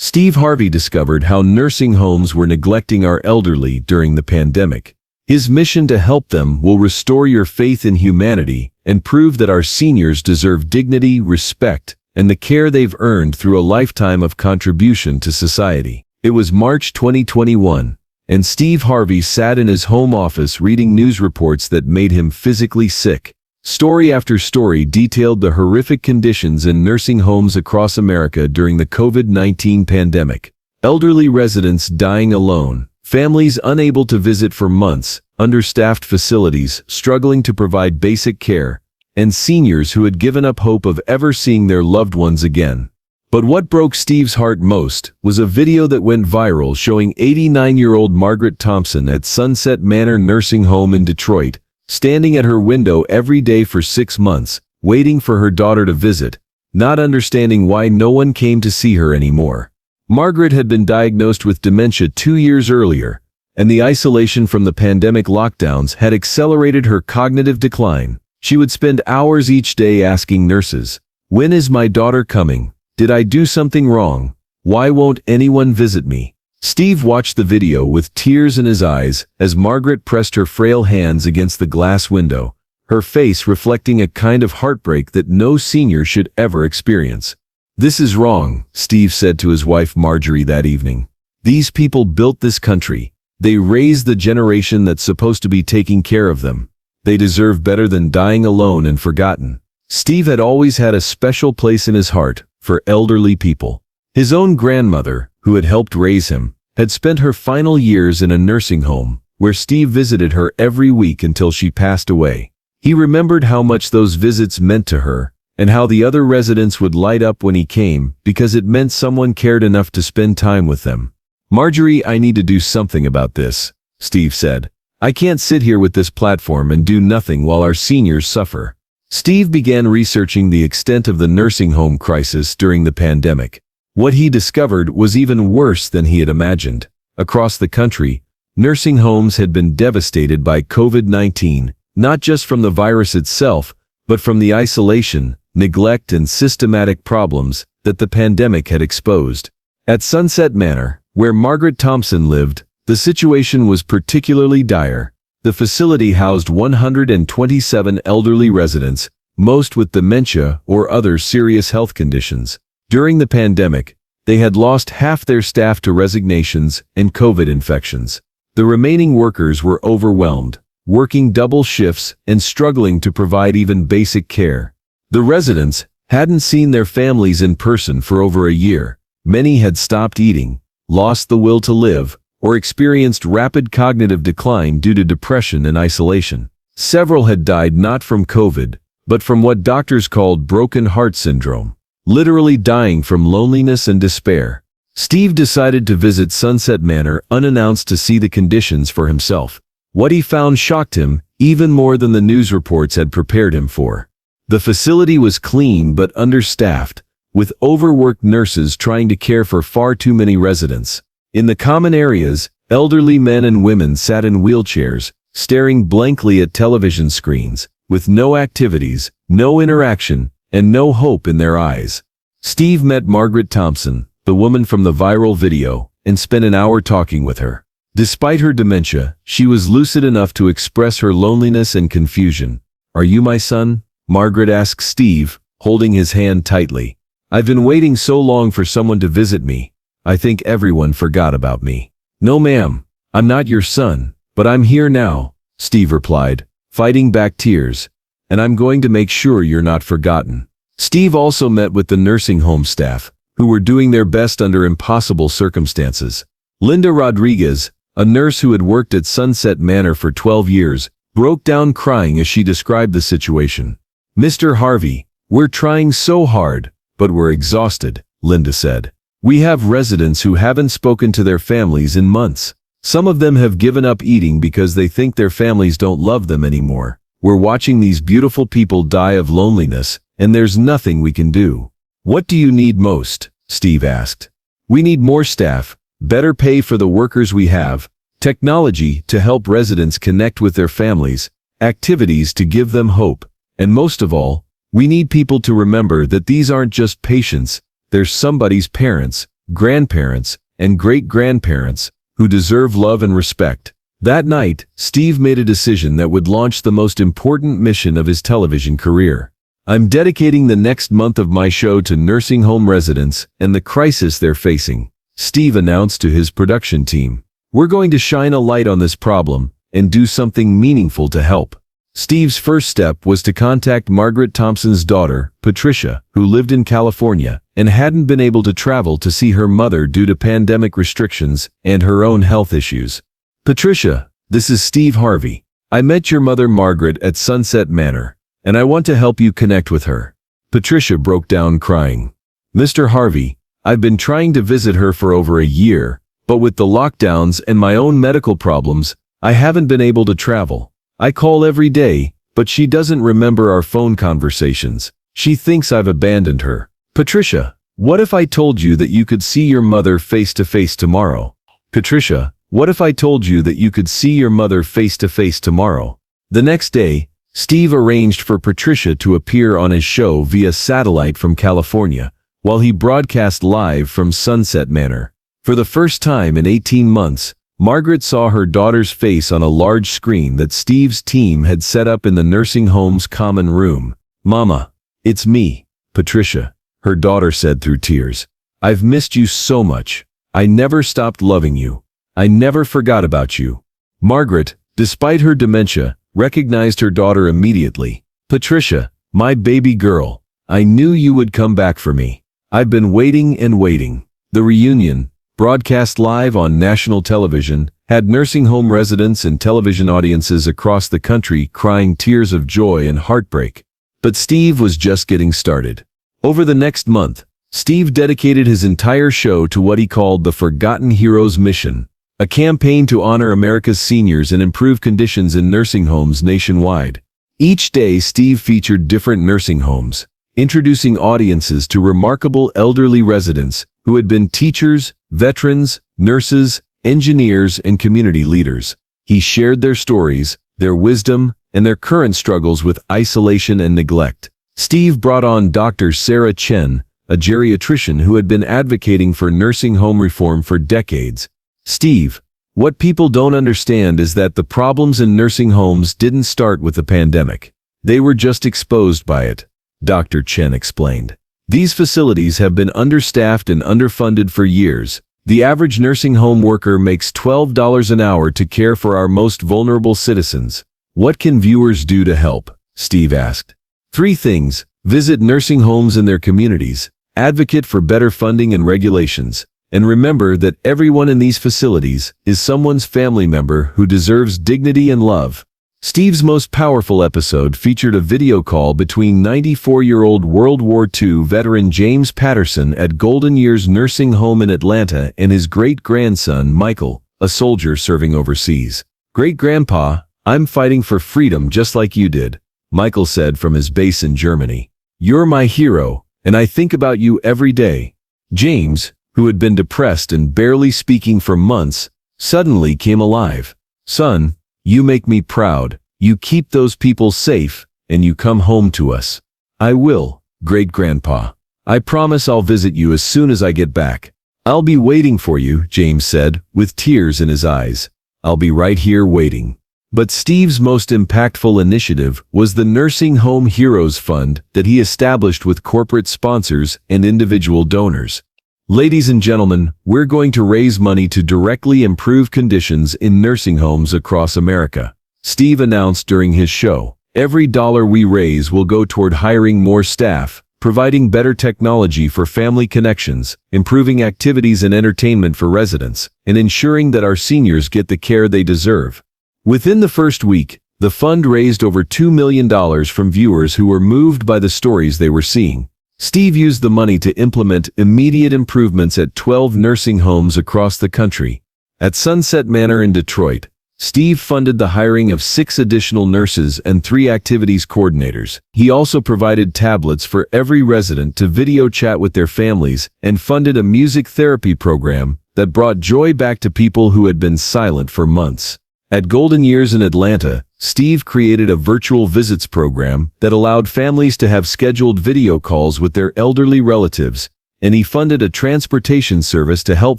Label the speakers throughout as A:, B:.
A: Steve Harvey discovered how nursing homes were neglecting our elderly during the pandemic. His mission to help them will restore your faith in humanity and prove that our seniors deserve dignity, respect, and the care they've earned through a lifetime of contribution to society. It was March 2021, and Steve Harvey sat in his home office reading news reports that made him physically sick. Story after story detailed the horrific conditions in nursing homes across America during the COVID-19 pandemic. Elderly residents dying alone, families unable to visit for months, understaffed facilities struggling to provide basic care, and seniors who had given up hope of ever seeing their loved ones again. But what broke Steve's heart most was a video that went viral showing 89-year-old Margaret Thompson at Sunset Manor Nursing Home in Detroit, standing at her window every day for 6 months, waiting for her daughter to visit, not understanding why no one came to see her anymore. Margaret had been diagnosed with dementia 2 years earlier, and the isolation from the pandemic lockdowns had accelerated her cognitive decline. She would spend hours each day asking nurses, "When is my daughter coming? Did I do something wrong? Why won't anyone visit me?" Steve watched the video with tears in his eyes as Margaret pressed her frail hands against the glass window, her face reflecting a kind of heartbreak that no senior should ever experience. "This is wrong," Steve said to his wife Marjorie that evening. "These people built this country. They raised the generation that's supposed to be taking care of them. They deserve better than dying alone and forgotten." Steve had always had a special place in his heart for elderly people. His own grandmother, who had helped raise him, had spent her final years in a nursing home, where Steve visited her every week until she passed away. He remembered how much those visits meant to her, and how the other residents would light up when he came because it meant someone cared enough to spend time with them. "Marjorie, I need to do something about this," Steve said. "I can't sit here with this platform and do nothing while our seniors suffer." Steve began researching the extent of the nursing home crisis during the pandemic. What he discovered was even worse than he had imagined. Across the country, nursing homes had been devastated by COVID-19, not just from the virus itself, but from the isolation, neglect, and systematic problems that the pandemic had exposed. At Sunset Manor, where Margaret Thompson lived, the situation was particularly dire. The facility housed 127 elderly residents, most with dementia or other serious health conditions. During the pandemic, they had lost half their staff to resignations and COVID infections. The remaining workers were overwhelmed, working double shifts and struggling to provide even basic care. The residents hadn't seen their families in person for over a year. Many had stopped eating, lost the will to live, or experienced rapid cognitive decline due to depression and isolation. Several had died not from COVID, but from what doctors called broken heart syndrome, literally dying from loneliness and despair. Steve decided to visit Sunset Manor unannounced to see the conditions for himself. What he found shocked him even more than the news reports had prepared him for. The facility was clean but understaffed, with overworked nurses trying to care for far too many residents. In the common areas, elderly men and women sat in wheelchairs, staring blankly at television screens, with no activities, no interaction, and no hope in their eyes. Steve met Margaret Thompson, the woman from the viral video, and spent an hour talking with her. Despite her dementia, she was lucid enough to express her loneliness and confusion. "Are you my son?" Margaret asked Steve, holding his hand tightly. "I've been waiting so long for someone to visit me. I think everyone forgot about me." "No ma'am, I'm not your son, but I'm here now," Steve replied, fighting back tears, "and I'm going to make sure you're not forgotten." Steve also met with the nursing home staff, who were doing their best under impossible circumstances. Linda Rodriguez, a nurse who had worked at Sunset Manor for 12 years, broke down crying as she described the situation. "Mr. Harvey, we're trying so hard, but we're exhausted," Linda said. "We have residents who haven't spoken to their families in months. Some of them have given up eating because they think their families don't love them anymore. We're watching these beautiful people die of loneliness, and there's nothing we can do." "What do you need most?" Steve asked. "We need more staff, better pay for the workers we have, technology to help residents connect with their families, activities to give them hope, and most of all, we need people to remember that these aren't just patients, they're somebody's parents, grandparents, and great-grandparents who deserve love and respect. That night, Steve made a decision that would launch the most important mission of his television career. I'm dedicating the next month of my show to nursing home residents and the crisis they're facing, Steve announced to his production team. We're going to shine a light on this problem and do something meaningful to help. Steve's first step was to contact Margaret Thompson's daughter, Patricia, who lived in California and hadn't been able to travel to see her mother due to pandemic restrictions and her own health issues. Patricia, this is Steve Harvey. I met your mother Margaret at Sunset Manor, and I want to help you connect with her. Patricia broke down crying. Mr. Harvey, I've been trying to visit her for over a year, but with the lockdowns and my own medical problems, I haven't been able to travel. I call every day, but she doesn't remember our phone conversations. She thinks I've abandoned her. Patricia, what if I told you that you could see your mother face to face tomorrow? Patricia, what if I told you that you could see your mother face to face tomorrow? The next day, Steve arranged for Patricia to appear on his show via satellite from California, while he broadcast live from Sunset Manor. For the first time in 18 months, Margaret saw her daughter's face on a large screen that Steve's team had set up in the nursing home's common room. Mama, it's me, Patricia, her daughter said through tears. I've missed you so much. I never stopped loving you. I never forgot about you. Margaret, despite her dementia, recognized her daughter immediately. Patricia, my baby girl, I knew you would come back for me. I've been waiting and waiting. The reunion, broadcast live on national television, had nursing home residents and television audiences across the country crying tears of joy and heartbreak. But Steve was just getting started. Over the next month, Steve dedicated his entire show to what he called the Forgotten Heroes Mission, a campaign to honor America's seniors and improve conditions in nursing homes nationwide. Each day, Steve featured different nursing homes, introducing audiences to remarkable elderly residents who had been teachers, veterans, nurses, engineers, and community leaders. He shared their stories, their wisdom, and their current struggles with isolation and neglect. Steve brought on Dr. Sarah Chen, a geriatrician who had been advocating for nursing home reform for decades. Steve, what people don't understand is that the problems in nursing homes didn't start with the pandemic. They were just exposed by it, Dr. Chen explained. These facilities have been understaffed and underfunded for years. The average nursing home worker makes $12 an hour to care for our most vulnerable citizens. What can viewers do to help? Steve asked. 3 things. Visit nursing homes in their communities, advocate for better funding and regulations, and remember that everyone in these facilities is someone's family member who deserves dignity and love. Steve's most powerful episode featured a video call between 94-year-old World War II veteran James Patterson at Golden Years Nursing Home in Atlanta and his great-grandson Michael, a soldier serving overseas. "Great-grandpa, I'm fighting for freedom just like you did," Michael said from his base in Germany. "You're my hero, and I think about you every day." James, who had been depressed and barely speaking for months, suddenly came alive. "Son, you make me proud. You keep those people safe, and you come home to us." "I will, great-grandpa. I promise I'll visit you as soon as I get back." "I'll be waiting for you," James said, with tears in his eyes. "I'll be right here waiting." But Steve's most impactful initiative was the Nursing Home Heroes Fund that he established with corporate sponsors and individual donors. "Ladies and gentlemen, we're going to raise money to directly improve conditions in nursing homes across America," Steve announced during his show. "Every dollar we raise will go toward hiring more staff, providing better technology for family connections, improving activities and entertainment for residents, and ensuring that our seniors get the care they deserve." Within the first week, the fund raised over $2 million from viewers who were moved by the stories they were seeing. Steve used the money to implement immediate improvements at 12 nursing homes across the country. At Sunset Manor in Detroit, Steve funded the hiring of 6 additional nurses and 3 activities coordinators. He also provided tablets for every resident to video chat with their families and funded a music therapy program that brought joy back to people who had been silent for months. At Golden Years in Atlanta, Steve created a virtual visits program that allowed families to have scheduled video calls with their elderly relatives and he funded a transportation service to help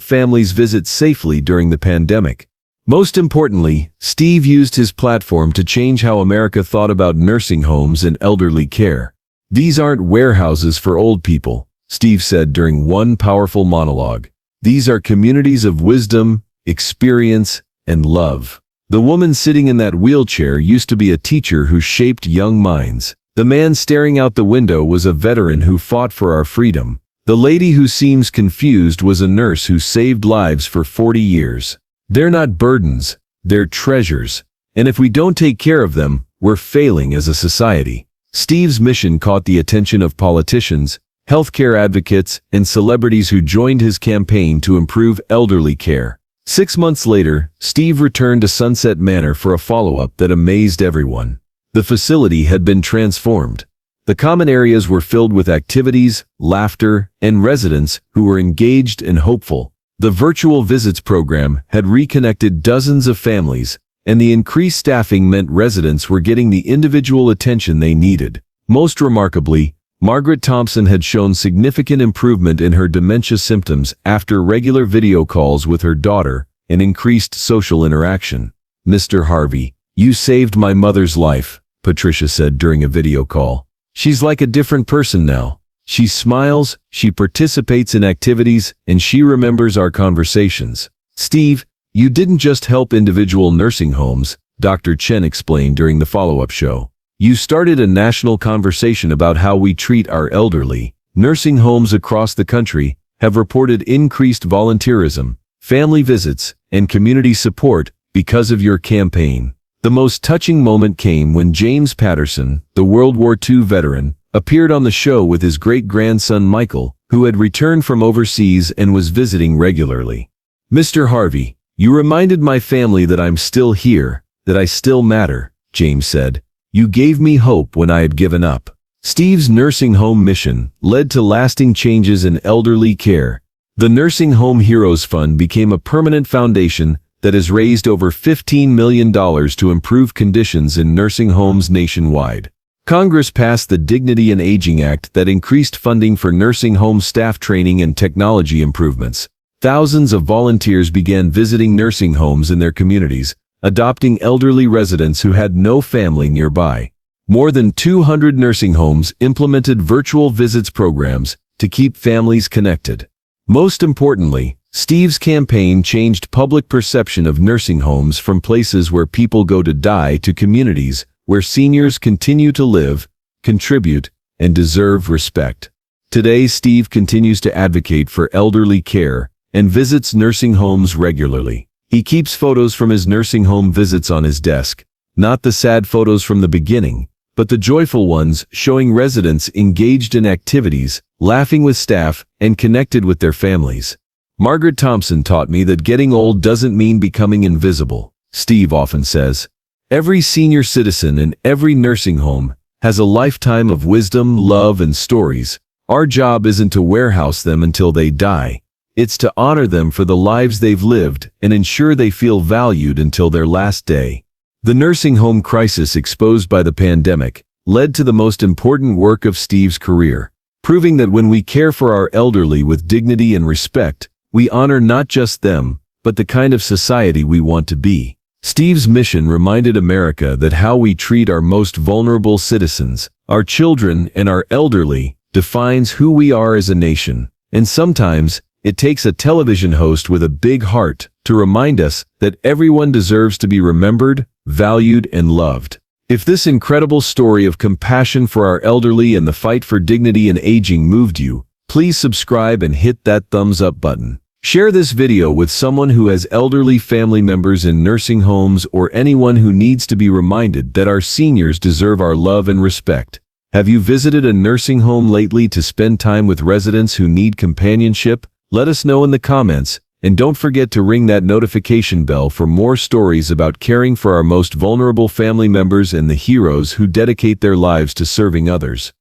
A: families visit safely during the pandemic. Most importantly, Steve used his platform to change how America thought about nursing homes and elderly care. "These aren't warehouses for old people," Steve said during one powerful monologue. "These are communities of wisdom, experience, and love." The woman sitting in that wheelchair used to be a teacher who shaped young minds. The man staring out the window was a veteran who fought for our freedom. The lady who seems confused was a nurse who saved lives for 40 years. They're not burdens, they're treasures. And if we don't take care of them, we're failing as a society. Steve's mission caught the attention of politicians, healthcare advocates, and celebrities who joined his campaign to improve elderly care. 6 months later, Steve returned to Sunset Manor for a follow-up that amazed everyone. The facility had been transformed. The common areas were filled with activities, laughter, and residents who were engaged and hopeful. The virtual visits program had reconnected dozens of families, and the increased staffing meant residents were getting the individual attention they needed. Most remarkably, Margaret Thompson had shown significant improvement in her dementia symptoms after regular video calls with her daughter and increased social interaction. "Mr. Harvey, you saved my mother's life," Patricia said during a video call. "She's like a different person now. She smiles, she participates in activities, and she remembers our conversations." "Steve, you didn't just help individual nursing homes," Dr. Chen explained during the follow-up show. "You started a national conversation about how we treat our elderly." Nursing homes across the country have reported increased volunteerism, family visits, and community support because of your campaign. The most touching moment came when James Patterson, the World War II veteran, appeared on the show with his great-grandson Michael, who had returned from overseas and was visiting regularly. "Mr. Harvey, you reminded my family that I'm still here, that I still matter," James said. "You gave me hope when I had given up." Steve's nursing home mission led to lasting changes in elderly care. The Nursing Home Heroes Fund became a permanent foundation that has raised over $15 million to improve conditions in nursing homes nationwide. Congress passed the Dignity in Aging Act that increased funding for nursing home staff training and technology improvements. Thousands of volunteers began visiting nursing homes in their communities, adopting elderly residents who had no family nearby. More than 200 nursing homes implemented virtual visits programs to keep families connected. Most importantly, Steve's campaign changed public perception of nursing homes from places where people go to die to communities where seniors continue to live, contribute, and deserve respect. Today, Steve continues to advocate for elderly care and visits nursing homes regularly. He keeps photos from his nursing home visits on his desk, not the sad photos from the beginning, but the joyful ones showing residents engaged in activities, laughing with staff, and connected with their families. "Margaret Thompson taught me that getting old doesn't mean becoming invisible," Steve often says. "Every senior citizen in every nursing home has a lifetime of wisdom, love, and stories. Our job isn't to warehouse them until they die. It's to honor them for the lives they've lived and ensure they feel valued until their last day." The nursing home crisis exposed by the pandemic led to the most important work of Steve's career, proving that when we care for our elderly with dignity and respect, we honor not just them, but the kind of society we want to be. Steve's mission reminded America that how we treat our most vulnerable citizens, our children and our elderly, defines who we are as a nation. And sometimes, it takes a television host with a big heart to remind us that everyone deserves to be remembered, valued, and loved. If this incredible story of compassion for our elderly and the fight for dignity in aging moved you, please subscribe and hit that thumbs up button. Share this video with someone who has elderly family members in nursing homes or anyone who needs to be reminded that our seniors deserve our love and respect. Have you visited a nursing home lately to spend time with residents who need companionship? Let us know in the comments, and don't forget to ring that notification bell for more stories about caring for our most vulnerable family members and the heroes who dedicate their lives to serving others.